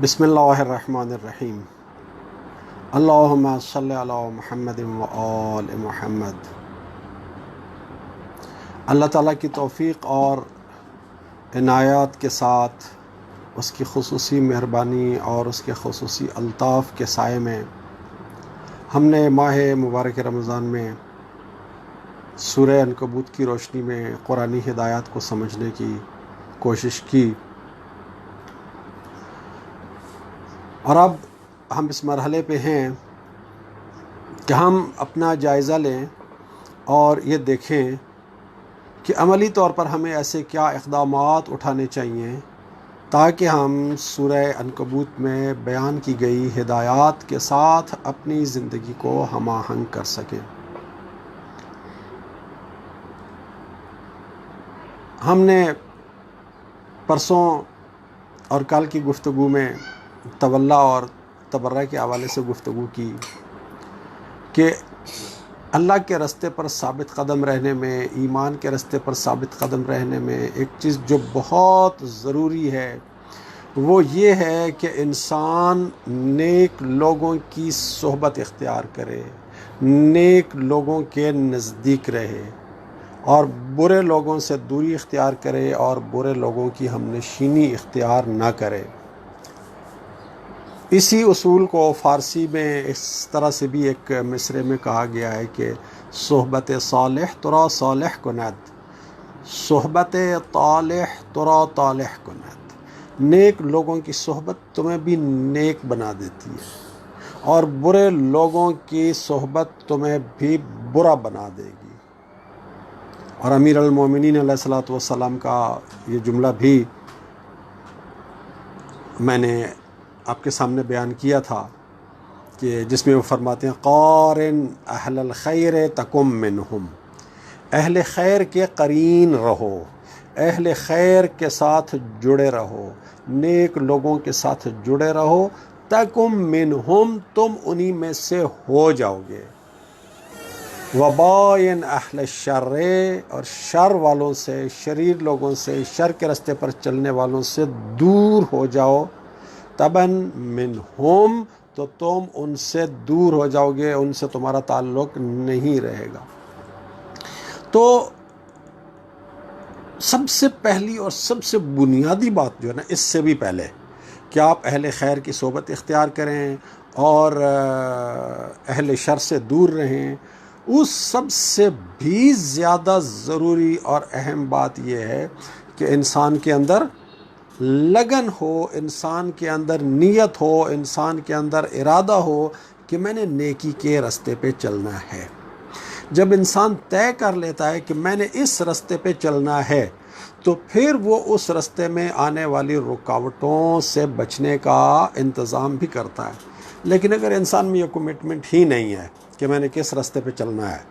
بسم اللہ الرحمن الرحیم۔ اللہم صلی علی محمد و آل محمد۔ اللہ تعالیٰ کی توفیق اور عنایات کے ساتھ، اس کی خصوصی مہربانی اور اس کے خصوصی الطاف کے سائے میں ہم نے ماہ مبارک رمضان میں سورہ عنکبوت کی روشنی میں قرآنی ہدایات کو سمجھنے کی کوشش کی، اور اب ہم اس مرحلے پہ ہیں کہ ہم اپنا جائزہ لیں اور یہ دیکھیں کہ عملی طور پر ہمیں ایسے کیا اقدامات اٹھانے چاہیے تاکہ ہم سورہ عنکبوت میں بیان کی گئی ہدایات کے ساتھ اپنی زندگی کو ہم آہنگ کر سکیں۔ ہم نے پرسوں اور کل کی گفتگو میں تولا اور تبرہ کے حوالے سے گفتگو کی کہ اللہ کے رستے پر ثابت قدم رہنے میں، ایمان کے رستے پر ثابت قدم رہنے میں ایک چیز جو بہت ضروری ہے وہ یہ ہے کہ انسان نیک لوگوں کی صحبت اختیار کرے، نیک لوگوں کے نزدیک رہے اور برے لوگوں سے دوری اختیار کرے اور برے لوگوں کی ہمنشینی اختیار نہ کرے۔ اسی اصول کو فارسی میں اس طرح سے بھی ایک مصرعے میں کہا گیا ہے کہ صحبت صالح ترا صالح کند، صحبت طالح ترا طالح کند۔ نیک لوگوں کی صحبت تمہیں بھی نیک بنا دیتی ہے اور برے لوگوں کی صحبت تمہیں بھی برا بنا دے گی۔ اور امیر المومنین علیہ الصلوۃ والسلام کا یہ جملہ بھی میں نے آپ کے سامنے بیان کیا تھا کہ جس میں وہ فرماتے ہیں قارن اہل الخیر تکم منہم، اہل خیر کے قرین رہو، اہل خیر کے ساتھ جڑے رہو، نیک لوگوں کے ساتھ جڑے رہو، تکم منہم، تم انہی میں سے ہو جاؤ گے۔ وبائن اہل الشر، اور شر والوں سے، شریر لوگوں سے، شر کے رستے پر چلنے والوں سے دور ہو جاؤ، تبن منہم، تو تم ان سے دور ہو جاؤ گے، ان سے تمہارا تعلق نہیں رہے گا۔ تو سب سے پہلی اور سب سے بنیادی بات جو ہے نا، اس سے بھی پہلے کہ آپ اہل خیر کی صحبت اختیار کریں اور اہل شر سے دور رہیں، اس سب سے بھی زیادہ ضروری اور اہم بات یہ ہے کہ انسان کے اندر لگن ہو، انسان کے اندر نیت ہو، انسان کے اندر ارادہ ہو کہ میں نے نیکی کے رستے پہ چلنا ہے۔ جب انسان طے کر لیتا ہے کہ میں نے اس رستے پہ چلنا ہے تو پھر وہ اس رستے میں آنے والی رکاوٹوں سے بچنے کا انتظام بھی کرتا ہے۔ لیکن اگر انسان میں یہ کمٹمنٹ ہی نہیں ہے کہ میں نے کس رستے پہ چلنا ہے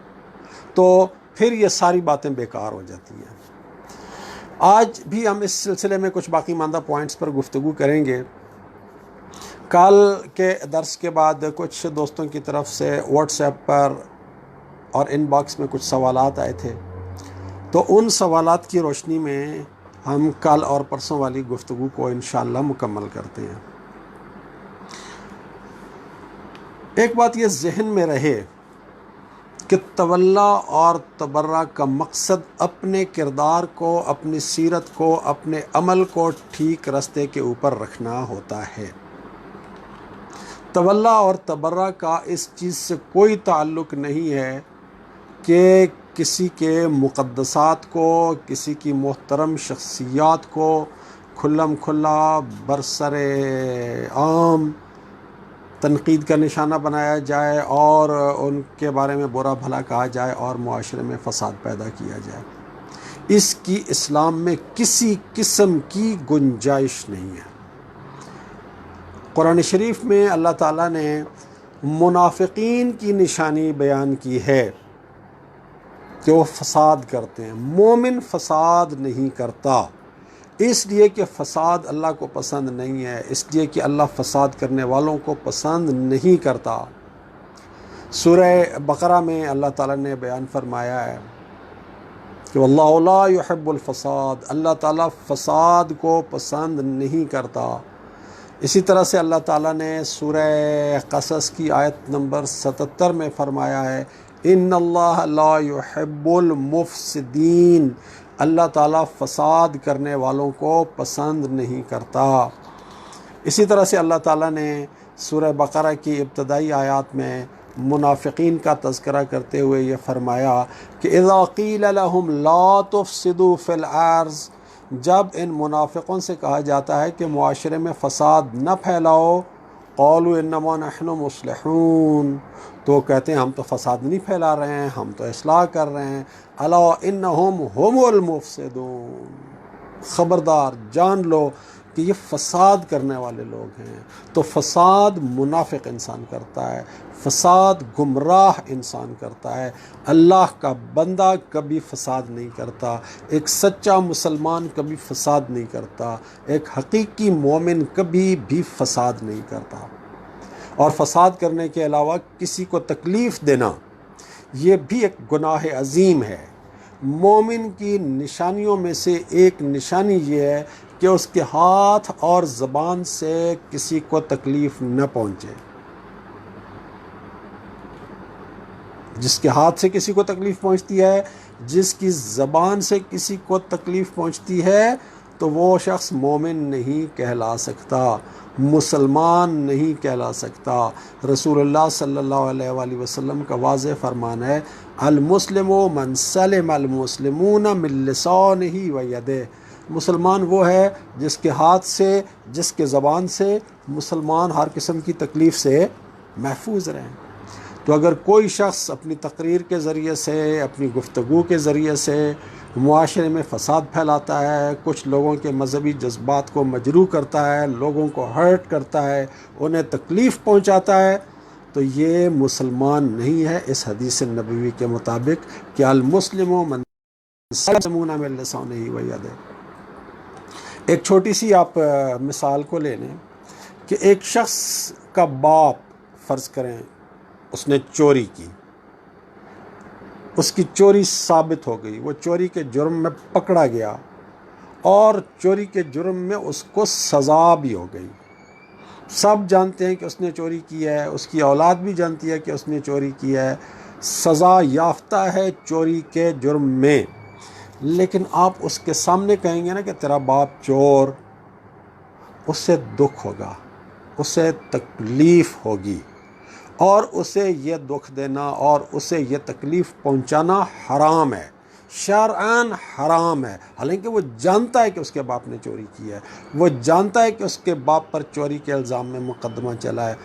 تو پھر یہ ساری باتیں بیکار ہو جاتی ہیں۔ آج بھی ہم اس سلسلے میں کچھ باقی ماندہ پوائنٹس پر گفتگو کریں گے۔ کل کے درس کے بعد کچھ دوستوں کی طرف سے واٹس ایپ پر اور ان باکس میں کچھ سوالات آئے تھے، تو ان سوالات کی روشنی میں ہم کل اور پرسوں والی گفتگو کو انشاءاللہ مکمل کرتے ہیں۔ ایک بات یہ ذہن میں رہے کہ تولا اور تبرہ کا مقصد اپنے کردار کو، اپنی سیرت کو، اپنے عمل کو ٹھیک رستے کے اوپر رکھنا ہوتا ہے۔ تولا اور تبرہ کا اس چیز سے کوئی تعلق نہیں ہے کہ کسی کے مقدسات کو، کسی کی محترم شخصیات کو کھلم کھلا برسر عام تنقید کا نشانہ بنایا جائے اور ان کے بارے میں برا بھلا کہا جائے اور معاشرے میں فساد پیدا کیا جائے۔ اس کی اسلام میں کسی قسم کی گنجائش نہیں ہے۔ قرآن شریف میں اللہ تعالیٰ نے منافقین کی نشانی بیان کی ہے کہ وہ فساد کرتے ہیں۔ مومن فساد نہیں کرتا، اس لیے کہ فساد اللہ کو پسند نہیں ہے، اس لیے کہ اللہ فساد کرنے والوں کو پسند نہیں کرتا۔ سورہ بقرہ میں اللہ تعالیٰ نے بیان فرمایا ہے کہ واللہ لا يحب الفساد، اللہ تعالیٰ فساد کو پسند نہیں کرتا۔ اسی طرح سے اللہ تعالیٰ نے سورہ قصص کی آیت نمبر 77 میں فرمایا ہے ان اللہ لا يحب المفسدین، اللہ تعالیٰ فساد کرنے والوں کو پسند نہیں کرتا۔ اسی طرح سے اللہ تعالیٰ نے سورہ بقرہ کی ابتدائی آیات میں منافقین کا تذکرہ کرتے ہوئے یہ فرمایا کہ اذا قیل لهم لا تفسدوا فی الارض، جب ان منافقوں سے کہا جاتا ہے کہ معاشرے میں فساد نہ پھیلاؤ، قالوا انما نحن مصلحون، تو کہتے ہیں ہم تو فساد نہیں پھیلا رہے ہیں، ہم تو اصلاح کر رہے ہیں۔ الا انہم هم المفسدون، خبردار جان لو کہ یہ فساد کرنے والے لوگ ہیں۔ تو فساد منافق انسان کرتا ہے، فساد گمراہ انسان کرتا ہے۔ اللہ کا بندہ کبھی فساد نہیں کرتا، ایک سچا مسلمان کبھی فساد نہیں کرتا، ایک حقیقی مومن کبھی بھی فساد نہیں کرتا۔ اور فساد کرنے کے علاوہ کسی کو تکلیف دینا یہ بھی ایک گناہ عظیم ہے۔ مومن کی نشانیوں میں سے ایک نشانی یہ ہے کہ اس کے ہاتھ اور زبان سے کسی کو تکلیف نہ پہنچے۔ جس کے ہاتھ سے کسی کو تکلیف پہنچتی ہے، جس کی زبان سے کسی کو تکلیف پہنچتی ہے، تو وہ شخص مومن نہیں کہلا سکتا، مسلمان نہیں کہلا سکتا۔ رسول اللہ صلی اللہ علیہ وآلہ وسلم کا واضح فرمان ہے المسلم من سلم المسلمون من لسانہ و یدہ، مسلمان وہ ہے جس کے ہاتھ سے، جس کے زبان سے مسلمان ہر قسم کی تکلیف سے محفوظ رہیں۔ تو اگر کوئی شخص اپنی تقریر کے ذریعے سے، اپنی گفتگو کے ذریعے سے معاشرے میں فساد پھیلاتا ہے، کچھ لوگوں کے مذہبی جذبات کو مجروح کرتا ہے، لوگوں کو ہرٹ کرتا ہے، انہیں تکلیف پہنچاتا ہے، تو یہ مسلمان نہیں ہے اس حدیث نبوی کے مطابق کہ المسلم من سلم من لسانہ و یدہ۔ ایک چھوٹی سی آپ مثال کو لے لیں کہ ایک شخص کا باپ فرض کریں اس نے چوری کی، اس کی چوری ثابت ہو گئی، وہ چوری کے جرم میں پکڑا گیا اور چوری کے جرم میں اس کو سزا بھی ہو گئی۔ سب جانتے ہیں کہ اس نے چوری کی ہے، اس کی اولاد بھی جانتی ہے کہ اس نے چوری کی ہے، سزا یافتہ ہے چوری کے جرم میں۔ لیکن آپ اس کے سامنے کہیں گے نا کہ تیرا باپ چور، اس سے دکھ ہوگا، اسے تکلیف ہوگی، اور اسے یہ دکھ دینا اور اسے یہ تکلیف پہنچانا حرام ہے، شرعاً حرام ہے۔ حالانکہ وہ جانتا ہے کہ اس کے باپ نے چوری کی ہے، وہ جانتا ہے کہ اس کے باپ پر چوری کے الزام میں مقدمہ چلا ہے،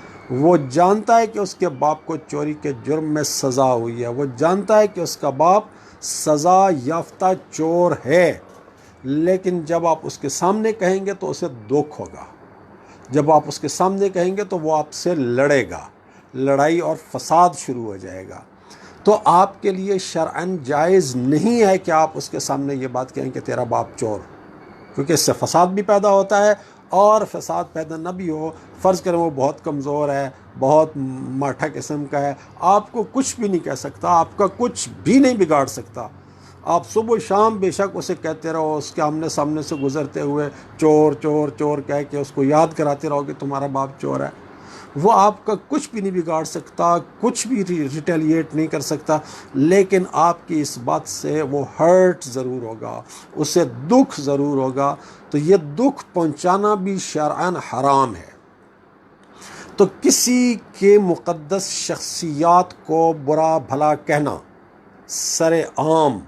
وہ جانتا ہے کہ اس کے باپ کو چوری کے جرم میں سزا ہوئی ہے، وہ جانتا ہے کہ اس کا باپ سزا یافتہ چور ہے، لیکن جب آپ اس کے سامنے کہیں گے تو اسے دکھ ہوگا، جب آپ اس کے سامنے کہیں گے تو وہ آپ سے لڑے گا، لڑائی اور فساد شروع ہو جائے گا۔ تو آپ کے لیے شرعاً جائز نہیں ہے کہ آپ اس کے سامنے یہ بات کہیں کہ تیرا باپ چور، کیونکہ اس سے فساد بھی پیدا ہوتا ہے، اور فساد پیدا نہ بھی ہو، فرض کریں وہ بہت کمزور ہے، بہت ماٹھا قسم کا ہے، آپ کو کچھ بھی نہیں کہہ سکتا، آپ کا کچھ بھی نہیں بگاڑ سکتا، آپ صبح شام بے شک اسے کہتے رہو، اس کے آمنے سامنے سے گزرتے ہوئے چور چور چور کہہ کے اس کو یاد کراتے رہو کہ تمہارا باپ چور ہے، وہ آپ کا کچھ بھی نہیں بگاڑ سکتا، کچھ بھی ریٹیلیٹ نہیں کر سکتا، لیکن آپ کی اس بات سے وہ ہرٹ ضرور ہوگا، اسے دکھ ضرور ہوگا، تو یہ دکھ پہنچانا بھی شرعاً حرام ہے۔ تو کسی کے مقدس شخصیات کو برا بھلا کہنا سر عام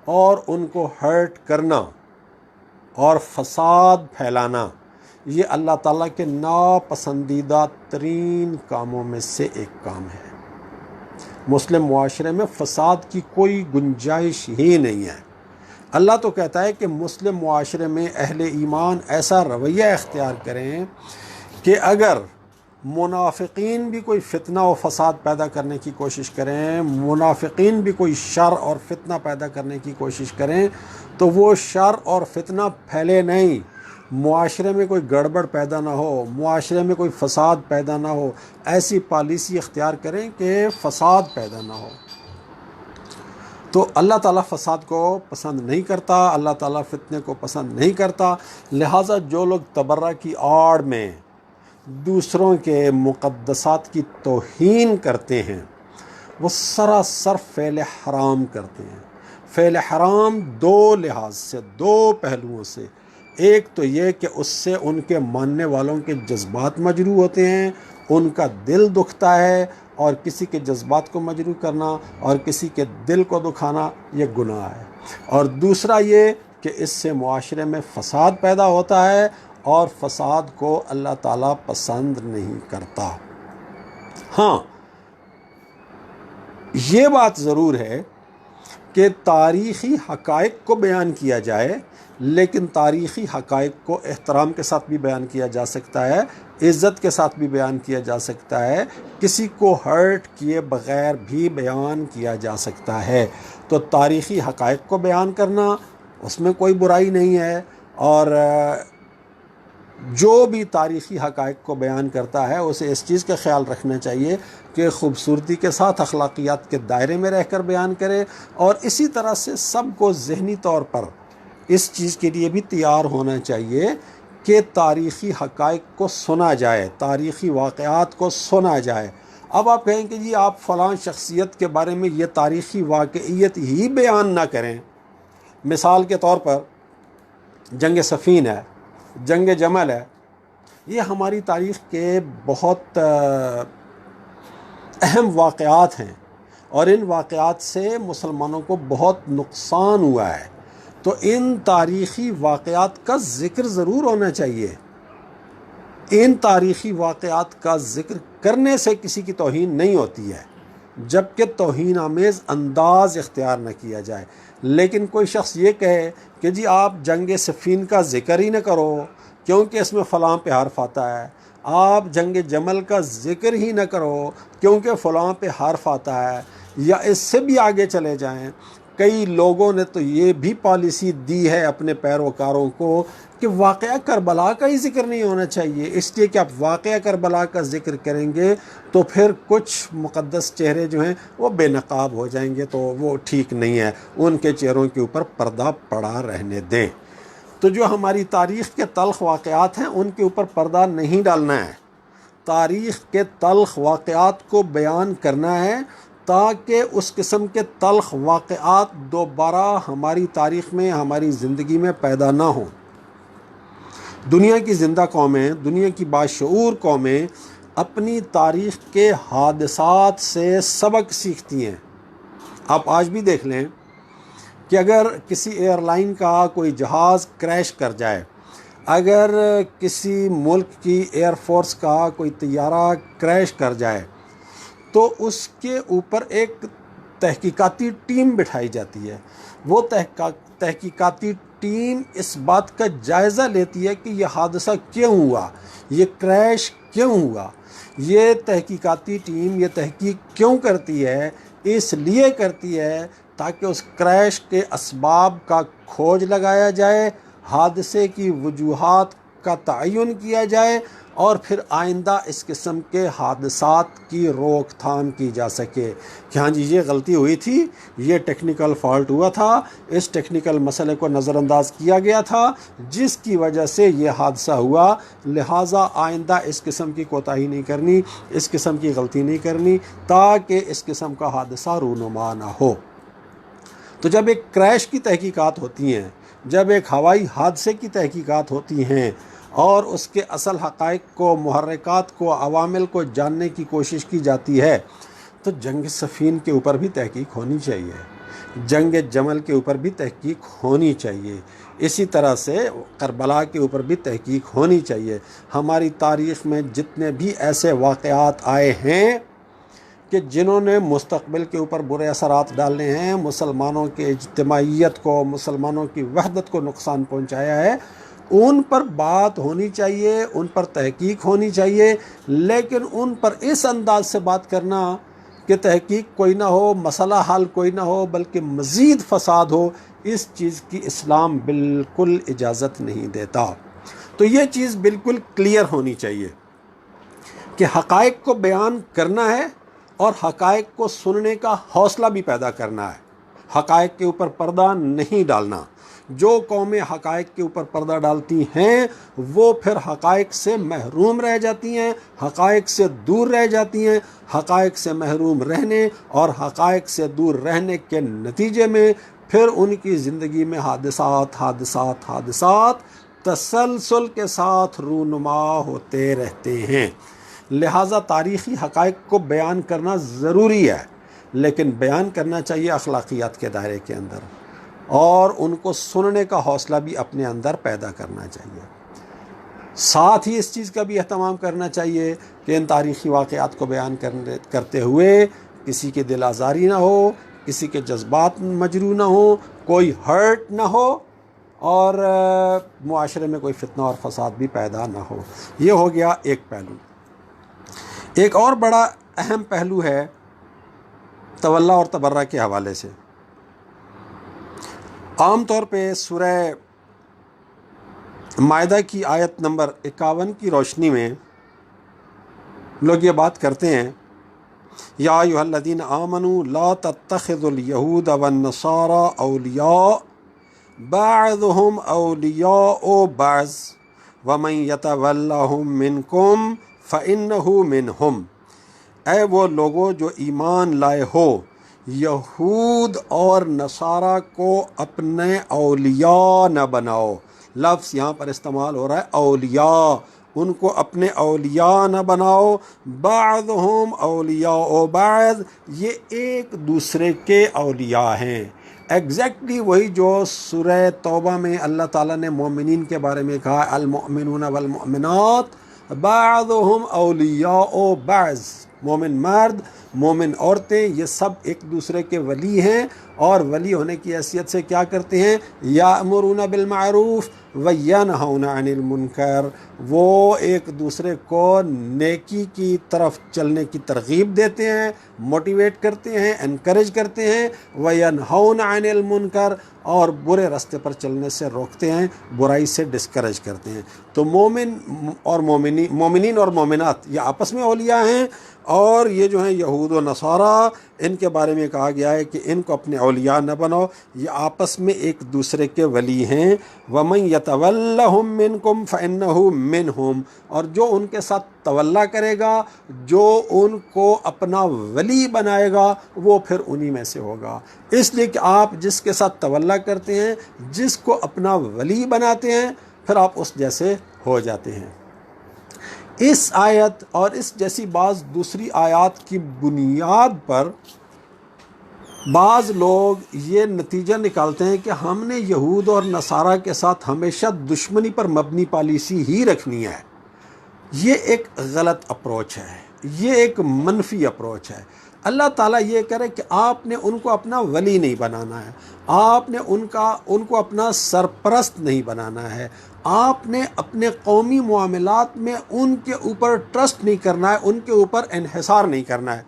اور ان کو ہرٹ کرنا اور فساد پھیلانا، یہ اللہ تعالیٰ کے ناپسندیدہ ترین کاموں میں سے ایک کام ہے۔ مسلم معاشرے میں فساد کی کوئی گنجائش ہی نہیں ہے۔ اللہ تو کہتا ہے کہ مسلم معاشرے میں اہل ایمان ایسا رویہ اختیار کریں کہ اگر منافقین بھی کوئی فتنہ و فساد پیدا کرنے کی کوشش کریں، منافقین بھی کوئی شر اور فتنہ پیدا کرنے کی کوشش کریں، تو وہ شر اور فتنہ پھیلے نہیں، معاشرے میں کوئی گڑبڑ پیدا نہ ہو، معاشرے میں کوئی فساد پیدا نہ ہو، ایسی پالیسی اختیار کریں کہ فساد پیدا نہ ہو۔ تو اللہ تعالیٰ فساد کو پسند نہیں کرتا، اللہ تعالیٰ فتنے کو پسند نہیں کرتا، لہٰذا جو لوگ تبرہ کی آڑ میں دوسروں کے مقدسات کی توہین کرتے ہیں، وہ سراسر فعل حرام کرتے ہیں۔ فعل حرام دو لحاظ سے، دو پہلوؤں سے۔ ایک تو یہ کہ اس سے ان کے ماننے والوں کے جذبات مجروح ہوتے ہیں، ان کا دل دکھتا ہے، اور کسی کے جذبات کو مجروح کرنا اور کسی کے دل کو دکھانا یہ گناہ ہے۔ اور دوسرا یہ کہ اس سے معاشرے میں فساد پیدا ہوتا ہے، اور فساد کو اللہ تعالیٰ پسند نہیں کرتا۔ ہاں، یہ بات ضرور ہے کہ تاریخی حقائق کو بیان کیا جائے، لیکن تاریخی حقائق کو احترام کے ساتھ بھی بیان کیا جا سکتا ہے، عزت کے ساتھ بھی بیان کیا جا سکتا ہے، کسی کو ہرٹ کیے بغیر بھی بیان کیا جا سکتا ہے۔ تو تاریخی حقائق کو بیان کرنا، اس میں کوئی برائی نہیں ہے، اور جو بھی تاریخی حقائق کو بیان کرتا ہے اسے اس چیز کا خیال رکھنا چاہیے کہ خوبصورتی کے ساتھ اخلاقیات کے دائرے میں رہ کر بیان کرے، اور اسی طرح سے سب کو ذہنی طور پر اس چیز کے لیے بھی تیار ہونا چاہیے کہ تاریخی حقائق کو سنا جائے، تاریخی واقعات کو سنا جائے۔ اب آپ کہیں کہ جی آپ فلاں شخصیت کے بارے میں یہ تاریخی واقعیت ہی بیان نہ کریں۔ مثال کے طور پر جنگ صفین ہے، جنگ جمل ہے، یہ ہماری تاریخ کے بہت اہم واقعات ہیں، اور ان واقعات سے مسلمانوں کو بہت نقصان ہوا ہے۔ تو ان تاریخی واقعات کا ذکر ضرور ہونا چاہیے۔ ان تاریخی واقعات کا ذکر کرنے سے کسی کی توہین نہیں ہوتی ہے، جبکہ توہین آمیز انداز اختیار نہ کیا جائے۔ لیکن کوئی شخص یہ کہے کہ جی آپ جنگ صفین کا ذکر ہی نہ کرو کیونکہ اس میں فلاں پہ حرف آتا ہے، آپ جنگ جمل کا ذکر ہی نہ کرو کیونکہ فلاں پہ حرف آتا ہے، یا اس سے بھی آگے چلے جائیں۔ کئی لوگوں نے تو یہ بھی پالیسی دی ہے اپنے پیروکاروں کو کہ واقعہ کربلا کا ہی ذکر نہیں ہونا چاہیے، اس لیے کہ آپ واقعہ کربلا کا ذکر کریں گے تو پھر کچھ مقدس چہرے جو ہیں وہ بے نقاب ہو جائیں گے، تو وہ ٹھیک نہیں ہے، ان کے چہروں کے اوپر پردہ پڑا رہنے دیں۔ تو جو ہماری تاریخ کے تلخ واقعات ہیں ان کے اوپر پردہ نہیں ڈالنا ہے، تاریخ کے تلخ واقعات کو بیان کرنا ہے تاکہ اس قسم کے تلخ واقعات دوبارہ ہماری تاریخ میں، ہماری زندگی میں پیدا نہ ہوں۔ دنیا کی زندہ قومیں، دنیا کی باشعور قومیں اپنی تاریخ کے حادثات سے سبق سیکھتی ہیں۔ آپ آج بھی دیکھ لیں کہ اگر کسی ایئر لائن کا کوئی جہاز کریش کر جائے، اگر کسی ملک کی ایئر فورس کا کوئی طیارہ کریش کر جائے، تو اس کے اوپر ایک تحقیقاتی ٹیم بٹھائی جاتی ہے۔ وہ تحقیقاتی ٹیم اس بات کا جائزہ لیتی ہے کہ یہ حادثہ کیوں ہوا، یہ کریش کیوں ہوا۔ یہ تحقیقاتی ٹیم یہ تحقیق کیوں کرتی ہے؟ اس لیے کرتی ہے تاکہ اس کریش کے اسباب کا کھوج لگایا جائے، حادثے کی وجوہات کا تعین کیا جائے، اور پھر آئندہ اس قسم کے حادثات کی روک تھام کی جا سکے کہ ہاں جی یہ غلطی ہوئی تھی، یہ ٹیکنیکل فالٹ ہوا تھا، اس ٹیکنیکل مسئلے کو نظر انداز کیا گیا تھا جس کی وجہ سے یہ حادثہ ہوا، لہٰذا آئندہ اس قسم کی کوتاہی نہیں کرنی، اس قسم کی غلطی نہیں کرنی تاکہ اس قسم کا حادثہ رونما نہ ہو۔ تو جب ایک کریش کی تحقیقات ہوتی ہیں، جب ایک ہوائی حادثے کی تحقیقات ہوتی ہیں اور اس کے اصل حقائق کو، محرکات کو، عوامل کو جاننے کی کوشش کی جاتی ہے، تو جنگ صفین کے اوپر بھی تحقیق ہونی چاہیے، جنگ جمل کے اوپر بھی تحقیق ہونی چاہیے، اسی طرح سے کربلا کے اوپر بھی تحقیق ہونی چاہیے۔ ہماری تاریخ میں جتنے بھی ایسے واقعات آئے ہیں کہ جنہوں نے مستقبل کے اوپر برے اثرات ڈالنے ہیں، مسلمانوں کے اجتماعیت کو، مسلمانوں کی وحدت کو نقصان پہنچایا ہے، ان پر بات ہونی چاہیے، ان پر تحقیق ہونی چاہیے، لیکن ان پر اس انداز سے بات کرنا کہ تحقیق کوئی نہ ہو، مسئلہ حل کوئی نہ ہو، بلکہ مزید فساد ہو، اس چیز کی اسلام بالکل اجازت نہیں دیتا۔ تو یہ چیز بالکل کلیئر ہونی چاہیے کہ حقائق کو بیان کرنا ہے اور حقائق کو سننے کا حوصلہ بھی پیدا کرنا ہے۔ حقائق کے اوپر پردہ نہیں ڈالنا۔ جو قومیں حقائق کے اوپر پردہ ڈالتی ہیں وہ پھر حقائق سے محروم رہ جاتی ہیں، حقائق سے دور رہ جاتی ہیں۔ حقائق سے محروم رہنے اور حقائق سے دور رہنے کے نتیجے میں پھر ان کی زندگی میں حادثات تسلسل کے ساتھ رونما ہوتے رہتے ہیں۔ لہٰذا تاریخی حقائق کو بیان کرنا ضروری ہے، لیکن بیان کرنا چاہیے اخلاقیات کے دائرے کے اندر، اور ان کو سننے کا حوصلہ بھی اپنے اندر پیدا کرنا چاہیے۔ ساتھ ہی اس چیز کا بھی اہتمام کرنا چاہیے کہ ان تاریخی واقعات کو بیان کرتے ہوئے کسی کے دل آزاری نہ ہو، کسی کے جذبات مجروح نہ ہو، کوئی ہرٹ نہ ہو، اور معاشرے میں کوئی فتنہ اور فساد بھی پیدا نہ ہو۔ یہ ہو گیا ایک پہلو۔ ایک اور بڑا اہم پہلو ہے تولا اور تبرہ کے حوالے سے۔ عام طور پہ سورہ مائدہ کی آیت نمبر 51 کی روشنی میں لوگ یہ بات کرتے ہیں، یا ایھا الذین آمنوا لا تتخذوا اليہود والنصارى اولیاء بعضهم اولیاء بعض ومن یتولہم منکم فإنہ منہم۔ اے وہ لوگوں جو ایمان لائے ہو، یہود اور نصارہ کو اپنے اولیاء نہ بناؤ۔ لفظ یہاں پر استعمال ہو رہا ہے اولیاء، ان کو اپنے اولیاء نہ بناؤ۔ بعضہم اولیاء بعض، یہ ایک دوسرے کے اولیاء ہیں۔ ایگزیکٹلی وہی جو سورہ توبہ میں اللہ تعالیٰ نے مومنین کے بارے میں کہا، المؤمنون والمؤمنات بعضهم اولیاء بعض، مومن مرد مومن عورتیں یہ سب ایک دوسرے کے ولی ہیں، اور ولی ہونے کی حیثیت سے کیا کرتے ہیں؟ یأمرون بالمعروف وینہون عن المنکر، وہ ایک دوسرے کو نیکی کی طرف چلنے کی ترغیب دیتے ہیں، موٹیویٹ کرتے ہیں، انکریج کرتے ہیں، وینہون عن المنکر، اور برے راستے پر چلنے سے روکتے ہیں، برائی سے ڈسکریج کرتے ہیں۔ تو مومن اور مومنین اور مومنات یہ آپس میں اولیاء ہیں، اور یہ جو ہیں یہود و نصارہ، ان کے بارے میں کہا گیا ہے کہ ان کو اپنے اولیاء نہ بناؤ، یہ آپس میں ایک دوسرے کے ولی ہیں۔ وَمَن يَتَوَلَّهُم مِّنكُمْ فَإِنَّهُ مِنْهُمْ، اور جو ان کے ساتھ تولا کرے گا، جو ان کو اپنا ولی بنائے گا، وہ پھر انہی میں سے ہوگا۔ اس لیے کہ آپ جس کے ساتھ تولا کرتے ہیں، جس کو اپنا ولی بناتے ہیں، پھر آپ اس جیسے ہو جاتے ہیں۔ اس آیت اور اس جیسی بعض دوسری آیات کی بنیاد پر بعض لوگ یہ نتیجہ نکالتے ہیں کہ ہم نے یہود اور نصارہ کے ساتھ ہمیشہ دشمنی پر مبنی پالیسی ہی رکھنی ہے۔ یہ ایک غلط اپروچ ہے، یہ ایک منفی اپروچ ہے۔ اللہ تعالیٰ یہ کرے کہ آپ نے ان کو اپنا ولی نہیں بنانا ہے، آپ نے ان کو اپنا سرپرست نہیں بنانا ہے، آپ نے اپنے قومی معاملات میں ان کے اوپر ٹرسٹ نہیں کرنا ہے، ان کے اوپر انحصار نہیں کرنا ہے۔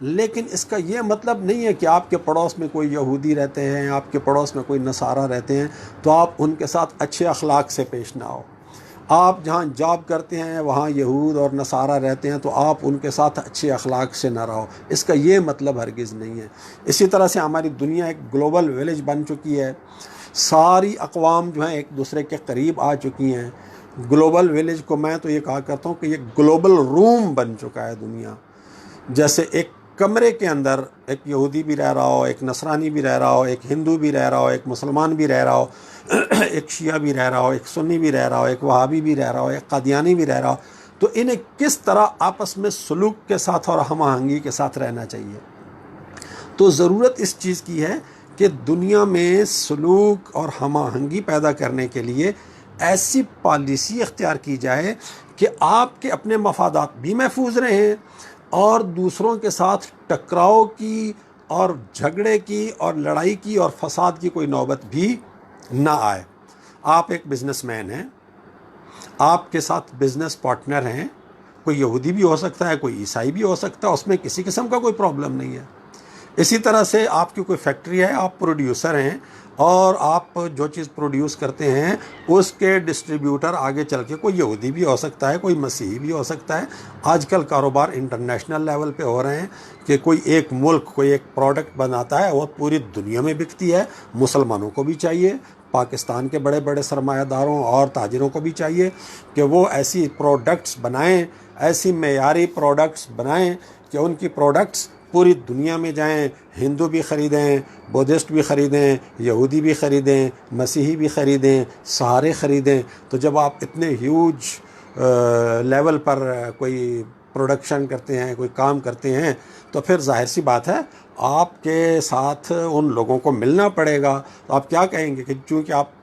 لیکن اس کا یہ مطلب نہیں ہے کہ آپ کے پڑوس میں کوئی یہودی رہتے ہیں، آپ کے پڑوس میں کوئی نصارہ رہتے ہیں تو آپ ان کے ساتھ اچھے اخلاق سے پیش نہ ہو۔ آپ جہاں جاب کرتے ہیں وہاں یہود اور نصارہ رہتے ہیں تو آپ ان کے ساتھ اچھے اخلاق سے نہ رہو، اس کا یہ مطلب ہرگز نہیں ہے۔ اسی طرح سے ہماری دنیا ایک گلوبل ولیج بن چکی ہے، ساری اقوام جو ہیں ایک دوسرے کے قریب آ چکی ہیں۔ گلوبل ولیج کو میں تو یہ کہا کرتا ہوں کہ یہ گلوبل روم بن چکا ہے دنیا۔ جیسے ایک کمرے کے اندر ایک یہودی بھی رہ رہا ہو، ایک نصرانی بھی رہ رہا ہو، ایک ہندو بھی رہ رہا ہو، ایک مسلمان بھی رہ رہا ہو، ایک شیعہ بھی رہ رہا ہو، ایک سنی بھی رہ رہا ہو، ایک وہابی بھی رہ رہا ہو، ایک قادیانی بھی رہ رہا ہو، تو انہیں کس طرح آپس میں سلوک کے ساتھ اور ہم آہنگی کے ساتھ رہنا چاہیے۔ تو ضرورت اس چیز کی ہے کہ دنیا میں سلوک اور ہم آہنگی پیدا کرنے کے لیے ایسی پالیسی اختیار کی جائے کہ آپ کے اپنے مفادات بھی محفوظ رہیں اور دوسروں کے ساتھ ٹکراؤ کی اور جھگڑے کی اور لڑائی کی اور فساد کی کوئی نوبت بھی نہ آئے۔ آپ ایک بزنس مین ہیں، آپ کے ساتھ بزنس پارٹنر ہیں، کوئی یہودی بھی ہو سکتا ہے، کوئی عیسائی بھی ہو سکتا ہے، اس میں کسی قسم کا کوئی پرابلم نہیں ہے۔ اسی طرح سے آپ کی کوئی فیکٹری ہے، آپ پروڈیوسر ہیں اور آپ جو چیز پروڈیوس کرتے ہیں اس کے ڈسٹریبیوٹر آگے چل کے کوئی یہودی بھی ہو سکتا ہے، کوئی مسیحی بھی ہو سکتا ہے۔ آج کل کاروبار انٹرنیشنل لیول پہ ہو رہے ہیں کہ کوئی ایک ملک کوئی ایک پروڈکٹ بناتا ہے وہ پوری دنیا میں بکتی ہے۔ مسلمانوں کو بھی چاہیے، پاکستان کے بڑے بڑے سرمایہ داروں اور تاجروں کو بھی چاہیے کہ وہ ایسی پروڈکٹس بنائیں، ایسی معیاری پروڈکٹس بنائیں کہ ان کی پروڈکٹس پوری دنیا میں جائیں، ہندو بھی خریدیں، بدھسٹ بھی خریدیں، یہودی بھی خریدیں، مسیحی بھی خریدیں، سارے خریدیں۔ تو جب آپ اتنے ہیوج لیول پر کوئی پروڈکشن کرتے ہیں، کوئی کام کرتے ہیں، تو پھر ظاہر سی بات ہے آپ کے ساتھ ان لوگوں کو ملنا پڑے گا۔ تو آپ کیا کہیں گے کہ چونکہ آپ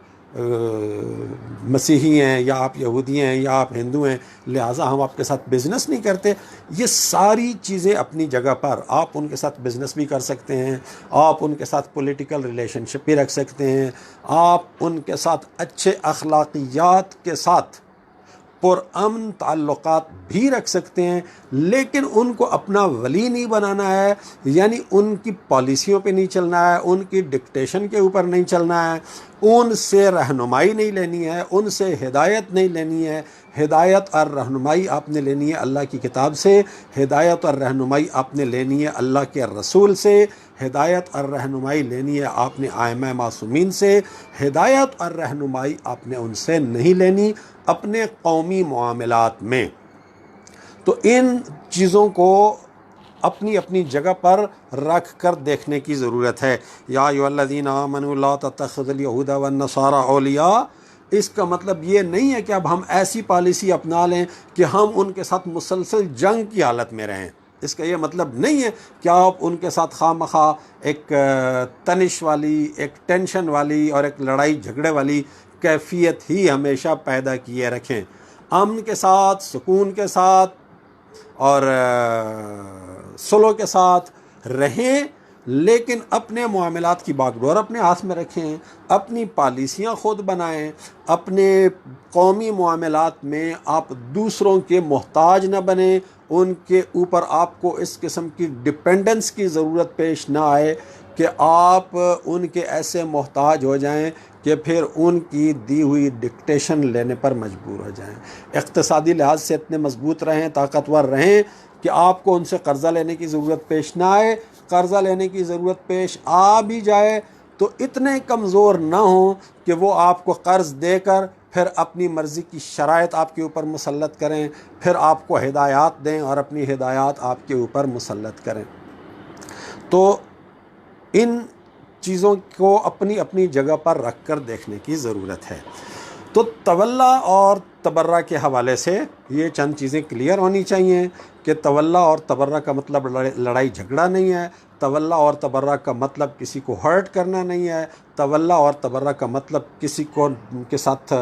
مسیحی ہیں یا آپ یہودی ہیں یا آپ ہندو ہیں لہٰذا ہم آپ کے ساتھ بزنس نہیں کرتے؟ یہ ساری چیزیں اپنی جگہ پر، آپ ان کے ساتھ بزنس بھی کر سکتے ہیں، آپ ان کے ساتھ پولیٹیکل ریلیشن شپ بھی رکھ سکتے ہیں، آپ ان کے ساتھ اچھے اخلاقیات کے ساتھ پرامن تعلقات بھی رکھ سکتے ہیں، لیکن ان کو اپنا ولی نہیں بنانا ہے، یعنی ان کی پالیسیوں پہ نہیں چلنا ہے، ان کی ڈکٹیشن کے اوپر نہیں چلنا ہے، ان سے رہنمائی نہیں لینی ہے، ان سے ہدایت نہیں لینی ہے۔ ہدایت اور رہنمائی آپ نے لینی ہے اللہ کی کتاب سے، ہدایت اور رہنمائی آپ نے لینی ہے اللہ کے رسول سے، ہدایت اور رہنمائی لینی ہے آپ نے ائمہ معصومین سے، ہدایت اور رہنمائی آپ نے ان سے نہیں لینی اپنے قومی معاملات میں۔ تو ان چیزوں کو اپنی اپنی جگہ پر رکھ کر دیکھنے کی ضرورت ہے۔ یا ایھا الذین آمنوا لا تتخذوا اليہود والنصارى اولیاء، اس کا مطلب یہ نہیں ہے کہ اب ہم ایسی پالیسی اپنا لیں کہ ہم ان کے ساتھ مسلسل جنگ کی حالت میں رہیں۔ اس کا یہ مطلب نہیں ہے کہ آپ ان کے ساتھ خواہ مخواہ ایک تنش والی، ایک ٹینشن والی اور ایک لڑائی جھگڑے والی کیفیت ہی ہمیشہ پیدا کیے رکھیں۔ امن کے ساتھ، سکون کے ساتھ اور صلح کے ساتھ رہیں، لیکن اپنے معاملات کی باغ ڈور اپنے ہاتھ میں رکھیں، اپنی پالیسیاں خود بنائیں، اپنے قومی معاملات میں آپ دوسروں کے محتاج نہ بنیں، ان کے اوپر آپ کو اس قسم کی ڈپینڈنس کی ضرورت پیش نہ آئے کہ آپ ان کے ایسے محتاج ہو جائیں کہ پھر ان کی دی ہوئی ڈکٹیشن لینے پر مجبور ہو جائیں۔ اقتصادی لحاظ سے اتنے مضبوط رہیں، طاقتور رہیں کہ آپ کو ان سے قرضہ لینے کی ضرورت پیش نہ آئے۔ قرضہ لینے کی ضرورت پیش آ بھی جائے تو اتنے کمزور نہ ہوں کہ وہ آپ کو قرض دے کر پھر اپنی مرضی کی شرائط آپ کے اوپر مسلط کریں، پھر آپ کو ہدایات دیں اور اپنی ہدایات آپ کے اوپر مسلط کریں۔ تو ان چیزوں کو اپنی اپنی جگہ پر رکھ کر دیکھنے کی ضرورت ہے۔ تو تولا اور تبرہ کے حوالے سے یہ چند چیزیں کلیئر ہونی چاہیے کہ تولا اور تبرہ کا مطلب لڑائی جھگڑا نہیں ہے، تولا اور تبرہ کا مطلب کسی کو ہرٹ کرنا نہیں ہے، تولا اور تبرہ کا مطلب کسی کو کے ساتھ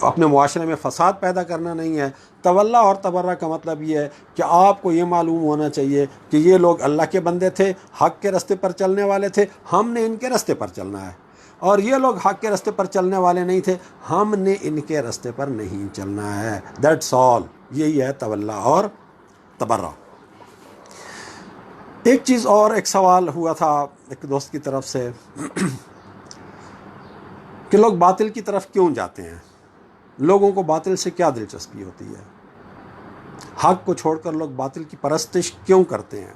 اپنے معاشرے میں فساد پیدا کرنا نہیں ہے۔ تولا اور تبرہ کا مطلب یہ ہے کہ آپ کو یہ معلوم ہونا چاہیے کہ یہ لوگ اللہ کے بندے تھے، حق کے راستے پر چلنے والے تھے، ہم نے ان کے راستے پر چلنا ہے، اور یہ لوگ حق کے راستے پر چلنے والے نہیں تھے، ہم نے ان کے راستے پر نہیں چلنا ہے۔ دیٹس آل، یہی ہے تولا اور تبرہ۔ ایک چیز اور، ایک سوال ہوا تھا ایک دوست کی طرف سے کہ لوگ باطل کی طرف کیوں جاتے ہیں، لوگوں کو باطل سے کیا دلچسپی ہوتی ہے، حق کو چھوڑ کر لوگ باطل کی پرستش کیوں کرتے ہیں؟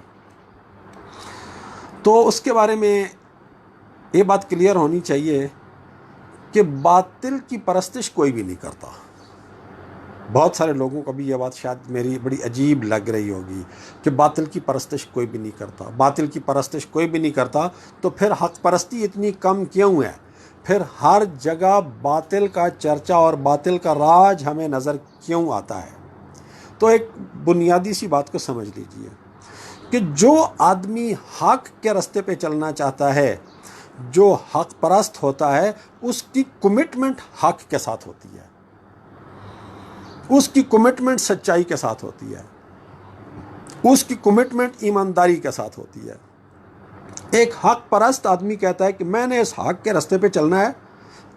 تو اس کے بارے میں یہ بات کلیئر ہونی چاہیے کہ باطل کی پرستش کوئی بھی نہیں کرتا۔ بہت سارے لوگوں کو بھی یہ بات شاید میری بڑی عجیب لگ رہی ہوگی کہ باطل کی پرستش کوئی بھی نہیں کرتا۔ باطل کی پرستش کوئی بھی نہیں کرتا تو پھر حق پرستی اتنی کم کیوں ہے؟ پھر ہر جگہ باطل کا چرچا اور باطل کا راج ہمیں نظر کیوں آتا ہے؟ تو ایک بنیادی سی بات کو سمجھ لیجئے کہ جو آدمی حق کے راستے پہ چلنا چاہتا ہے، جو حق پرست ہوتا ہے، اس کی کمٹمنٹ حق کے ساتھ ہوتی ہے، اس کی کمٹمنٹ سچائی کے ساتھ ہوتی ہے، اس کی کمٹمنٹ ایمانداری کے ساتھ ہوتی ہے۔ ایک حق پرست آدمی کہتا ہے کہ میں نے اس حق کے راستے پہ چلنا ہے،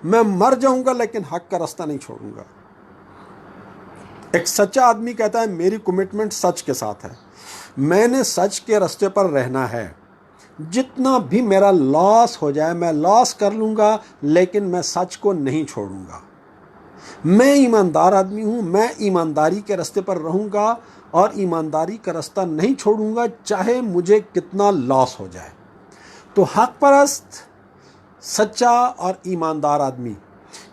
میں مر جاؤں گا لیکن حق کا راستہ نہیں چھوڑوں گا۔ ایک سچا آدمی کہتا ہے میری کمٹمنٹ سچ کے ساتھ ہے، میں نے سچ کے راستے پر رہنا ہے، جتنا بھی میرا لاس ہو جائے میں لاس کر لوں گا لیکن میں سچ کو نہیں چھوڑوں گا، میں ایماندار آدمی ہوں، میں ایمانداری کے راستے پر رہوں گا اور ایمانداری کا راستہ نہیں چھوڑوں گا چاہے مجھے کتنا لاس ہو جائے۔ تو حق پرست، سچا اور ایماندار آدمی،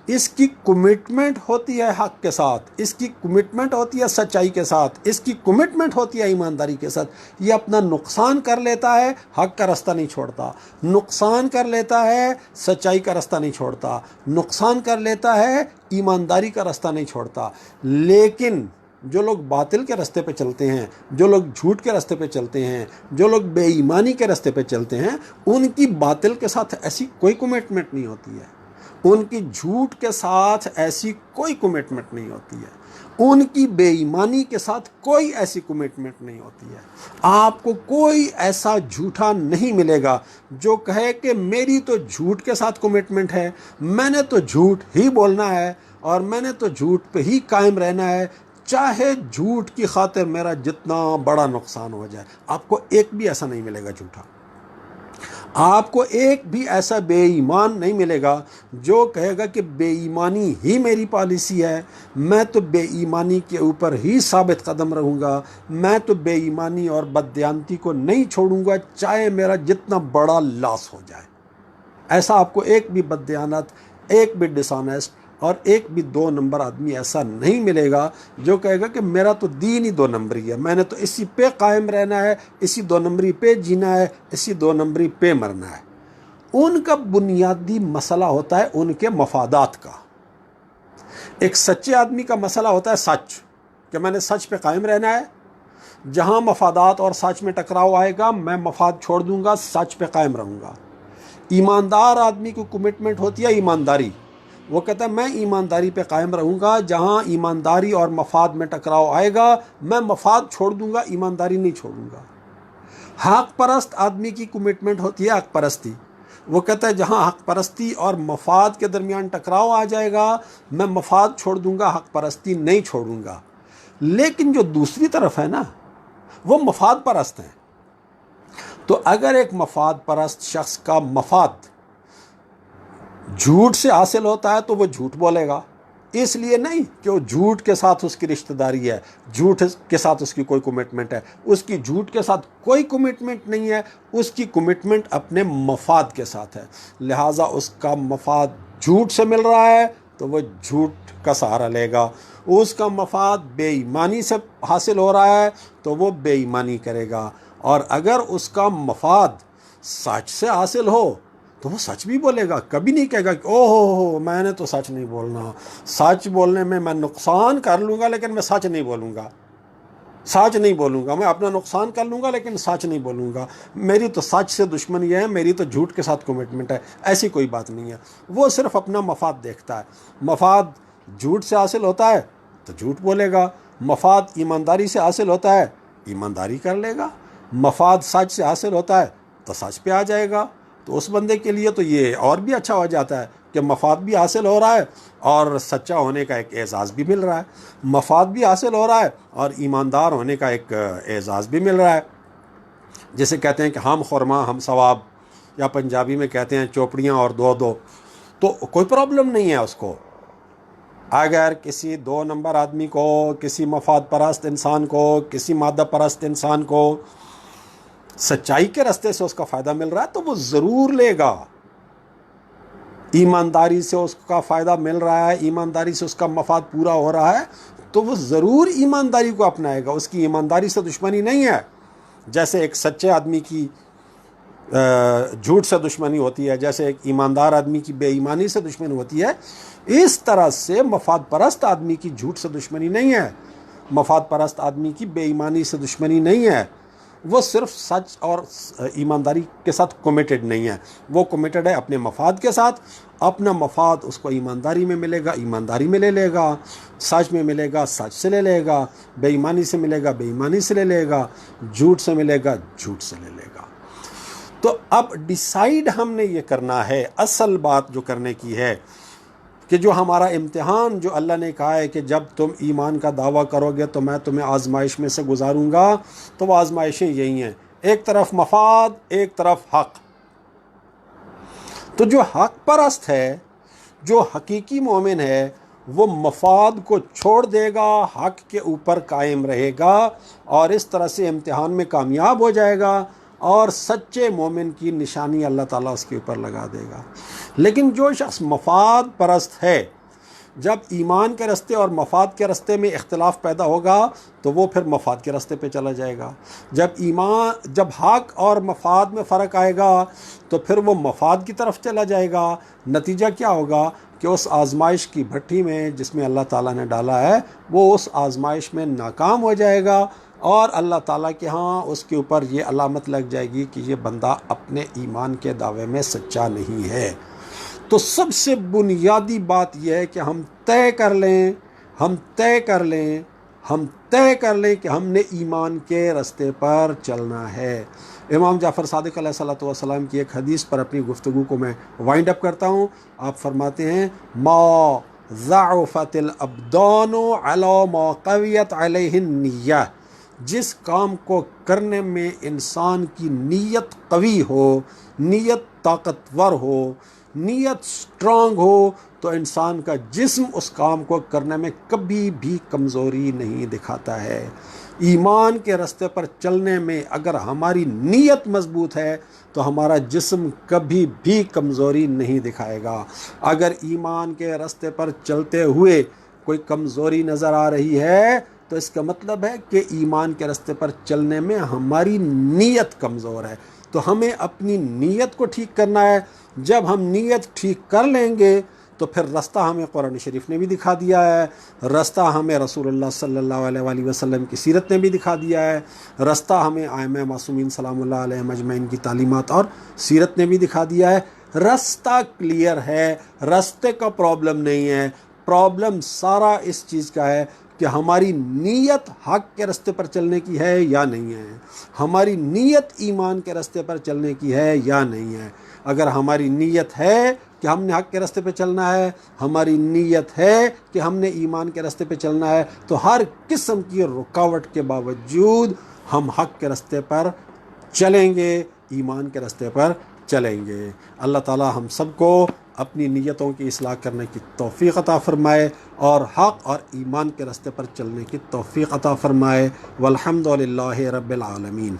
اس کی کمٹمنٹ ہوتی ہے حق کے ساتھ، اس کی کمٹمنٹ ہوتی ہے سچائی کے ساتھ، اس کی کمٹمنٹ ہوتی ہے ایمانداری کے ساتھ۔ یہ اپنا نقصان کر لیتا ہے، حق کا راستہ نہیں چھوڑتا، نقصان کر لیتا ہے، سچائی کا راستہ نہیں چھوڑتا، نقصان کر لیتا ہے، ایمانداری کا راستہ نہیں چھوڑتا۔ لیکن جو لوگ باطل کے راستے پہ چلتے ہیں، جو لوگ جھوٹ کے راستے پہ چلتے ہیں، جو لوگ بے ایمانی کے راستے پہ چلتے ہیں، ان کی باطل کے ساتھ ایسی کوئی کمٹمنٹ نہیں ہوتی ہے، ان کی جھوٹ کے ساتھ ایسی کوئی کمٹمنٹ نہیں ہوتی ہے، ان کی بے ایمانی کے ساتھ کوئی ایسی کمٹمنٹ نہیں ہوتی ہے۔ آپ کو کوئی ایسا جھوٹا نہیں ملے گا جو کہے کہ میری تو جھوٹ کے ساتھ کمٹمنٹ ہے، میں نے تو جھوٹ ہی بولنا ہے اور میں نے تو جھوٹ پہ ہی قائم رہنا ہے، چاہے جھوٹ کی خاطر میرا جتنا بڑا نقصان ہو جائے۔ آپ کو ایک بھی ایسا نہیں ملے گا جھوٹا، آپ کو ایک بھی ایسا بے ایمان نہیں ملے گا جو کہے گا کہ بے ایمانی ہی میری پالیسی ہے، میں تو بے ایمانی کے اوپر ہی ثابت قدم رہوں گا، میں تو بے ایمانی اور بددیانتی کو نہیں چھوڑوں گا چاہے میرا جتنا بڑا لاس ہو جائے۔ ایسا آپ کو ایک بھی بددیانت، ایک بھی ڈس آنیسٹ اور ایک بھی 2 نمبر آدمی ایسا نہیں ملے گا جو کہے گا کہ میرا تو دین ہی 2 نمبری ہے، میں نے تو اسی پہ قائم رہنا ہے، اسی 2 نمبری پہ جینا ہے، اسی 2 نمبری پہ مرنا ہے۔ ان کا بنیادی مسئلہ ہوتا ہے ان کے مفادات کا۔ ایک سچے آدمی کا مسئلہ ہوتا ہے سچ، کہ میں نے سچ پہ قائم رہنا ہے، جہاں مفادات اور سچ میں ٹکراؤ آئے گا میں مفاد چھوڑ دوں گا، سچ پہ قائم رہوں گا۔ ایماندار آدمی کو کمٹمنٹ ہوتی ہے ایمانداری، وہ کہتا ہے میں ایمانداری پہ قائم رہوں گا، جہاں ایمانداری اور مفاد میں ٹکراؤ آئے گا میں مفاد چھوڑ دوں گا، ایمانداری نہیں چھوڑوں گا۔ حق پرست آدمی کی کمٹمنٹ ہوتی ہے حق پرستی، وہ کہتا ہے جہاں حق پرستی اور مفاد کے درمیان ٹکراؤ آ جائے گا میں مفاد چھوڑ دوں گا، حق پرستی نہیں چھوڑوں گا۔ لیکن جو دوسری طرف ہے نا وہ مفاد پرست ہیں، تو اگر ایک مفاد پرست شخص کا مفاد جھوٹ سے حاصل ہوتا ہے تو وہ جھوٹ بولے گا، اس لیے نہیں کہ وہ جھوٹ کے ساتھ اس کی رشتہ داری ہے، جھوٹ کے ساتھ اس کی کوئی کمٹمنٹ ہے، اس کی جھوٹ کے ساتھ کوئی کمٹمنٹ نہیں ہے، اس کی کمٹمنٹ اپنے مفاد کے ساتھ ہے، لہٰذا اس کا مفاد جھوٹ سے مل رہا ہے تو وہ جھوٹ کا سہارا لے گا، اس کا مفاد بے ایمانی سے حاصل ہو رہا ہے تو وہ بے ایمانی کرے گا، اور اگر اس کا مفاد سچ سے حاصل ہو تو وہ سچ بھی بولے گا، کبھی نہیں کہے گا کہ او ہو میں نے تو سچ نہیں بولنا، سچ بولنے میں نقصان کر لوں گا لیکن میں سچ نہیں بولوں گا، سچ نہیں بولوں گا، میں اپنا نقصان کر لوں گا لیکن سچ نہیں بولوں گا، میری تو سچ سے دشمنی ہے، میری تو جھوٹ کے ساتھ کمٹمنٹ ہے۔ ایسی کوئی بات نہیں ہے، وہ صرف اپنا مفاد دیکھتا ہے، مفاد جھوٹ سے حاصل ہوتا ہے تو جھوٹ بولے گا، مفاد ایمانداری سے حاصل ہوتا ہے ایمانداری کر لے گا، مفاد سچ سے حاصل ہوتا ہے تو سچ پہ آ جائے گا۔ تو اس بندے کے لیے تو یہ اور بھی اچھا ہو جاتا ہے کہ مفاد بھی حاصل ہو رہا ہے اور سچا ہونے کا ایک اعزاز بھی مل رہا ہے، مفاد بھی حاصل ہو رہا ہے اور ایماندار ہونے کا ایک اعزاز بھی مل رہا ہے، جسے کہتے ہیں کہ ہم خورما ہم ثواب، یا پنجابی میں کہتے ہیں چوپڑیاں اور دو دو، تو کوئی پرابلم نہیں ہے اس کو۔ اگر کسی 2 نمبر آدمی کو، کسی مفاد پرست انسان کو، کسی مادہ پرست انسان کو سچائی کے راستے سے اس کا فائدہ مل رہا ہے تو وہ ضرور لے گا، ایمانداری سے اس کا فائدہ مل رہا ہے، ایمانداری سے اس کا مفاد پورا ہو رہا ہے تو وہ ضرور ایمانداری کو اپنائے گا، اس کی ایمانداری سے دشمنی نہیں ہے۔ جیسے ایک سچے آدمی کی جھوٹ سے دشمنی ہوتی ہے، جیسے ایک ایماندار آدمی کی بے ایمانی سے دشمنی ہوتی ہے، اس طرح سے مفاد پرست آدمی کی جھوٹ سے دشمنی نہیں ہے، مفاد پرست آدمی کی بے ایمانی سے دشمنی نہیں ہے، وہ صرف سچ اور ایمانداری کے ساتھ کمیٹڈ نہیں ہے، وہ کمیٹڈ ہے اپنے مفاد کے ساتھ، اپنا مفاد اس کو ایمانداری میں ملے گا ایمانداری میں لے لے گا، سچ میں ملے گا سچ سے لے لے گا، بے ایمانی سے ملے گا بے ایمانی سے لے لے گا، جھوٹ سے ملے گا جھوٹ سے لے لے گا۔ تو اب ڈیسائیڈ ہم نے یہ کرنا ہے، اصل بات جو کرنے کی ہے کہ جو ہمارا امتحان جو اللہ نے کہا ہے کہ جب تم ایمان کا دعویٰ کرو گے تو میں تمہیں آزمائش میں سے گزاروں گا، تو وہ آزمائشیں یہی ہیں، ایک طرف مفاد، ایک طرف حق۔ تو جو حق پرست ہے، جو حقیقی مومن ہے، وہ مفاد کو چھوڑ دے گا، حق کے اوپر قائم رہے گا اور اس طرح سے امتحان میں کامیاب ہو جائے گا، اور سچے مومن کی نشانی اللہ تعالیٰ اس کے اوپر لگا دے گا۔ لیکن جو شخص مفاد پرست ہے، جب ایمان کے راستے اور مفاد کے راستے میں اختلاف پیدا ہوگا تو وہ پھر مفاد کے راستے پہ چلا جائے گا۔ جب حق اور مفاد میں فرق آئے گا تو پھر وہ مفاد کی طرف چلا جائے گا۔ نتیجہ کیا ہوگا کہ اس آزمائش کی بھٹی میں جس میں اللہ تعالیٰ نے ڈالا ہے، وہ اس آزمائش میں ناکام ہو جائے گا، اور اللہ تعالیٰ کے ہاں اس کے اوپر یہ علامت لگ جائے گی کہ یہ بندہ اپنے ایمان کے دعوے میں سچا نہیں ہے۔ تو سب سے بنیادی بات یہ ہے کہ ہم طے کر لیں کہ ہم نے ایمان کے راستے پر چلنا ہے۔ امام جعفر صادق علیہ السلام کی ایک حدیث پر اپنی گفتگو کو میں وائنڈ اپ کرتا ہوں۔ آپ فرماتے ہیں، ما ضعفت الابدان علی ما قویت علیہ النیہ، جس کام کو کرنے میں انسان کی نیت قوی ہو، نیت طاقتور ہو، نیت سٹرانگ ہو، تو انسان کا جسم اس کام کو کرنے میں کبھی بھی کمزوری نہیں دکھاتا ہے۔ ایمان کے راستے پر چلنے میں اگر ہماری نیت مضبوط ہے تو ہمارا جسم کبھی بھی کمزوری نہیں دکھائے گا۔ اگر ایمان کے راستے پر چلتے ہوئے کوئی کمزوری نظر آ رہی ہے تو اس کا مطلب ہے کہ ایمان کے راستے پر چلنے میں ہماری نیت کمزور ہے۔ تو ہمیں اپنی نیت کو ٹھیک کرنا ہے۔ جب ہم نیت ٹھیک کر لیں گے تو پھر راستہ ہمیں قرآن شریف نے بھی دکھا دیا ہے، راستہ ہمیں رسول اللہ صلی اللہ علیہ وآلہ وسلم کی سیرت نے بھی دکھا دیا ہے، راستہ ہمیں ائمہ معصومین سلام اللہ علیہ مجمعین کی تعلیمات اور سیرت نے بھی دکھا دیا ہے۔ راستہ کلیئر ہے، راستے کا پرابلم نہیں ہے، پرابلم سارا اس چیز کا ہے کہ ہماری نیت حق کے راستے پر چلنے کی ہے یا نہیں ہے، ہماری نیت ایمان کے راستے پر چلنے کی ہے یا نہیں ہے۔ اگر ہماری نیت ہے کہ ہم نے حق کے راستے پہ چلنا ہے، ہماری نیت ہے کہ ہم نے ایمان کے راستے پہ چلنا ہے، تو ہر قسم کی رکاوٹ کے باوجود ہم حق کے راستے پر چلیں گے، ایمان کے راستے پر چلیں گے۔ اللہ تعالی ہم سب کو اپنی نیتوں کی اصلاح کرنے کی توفیق عطا فرمائے اور حق اور ایمان کے راستے پر چلنے کی توفیق عطا فرمائے۔ والحمد للہ رب العالمین۔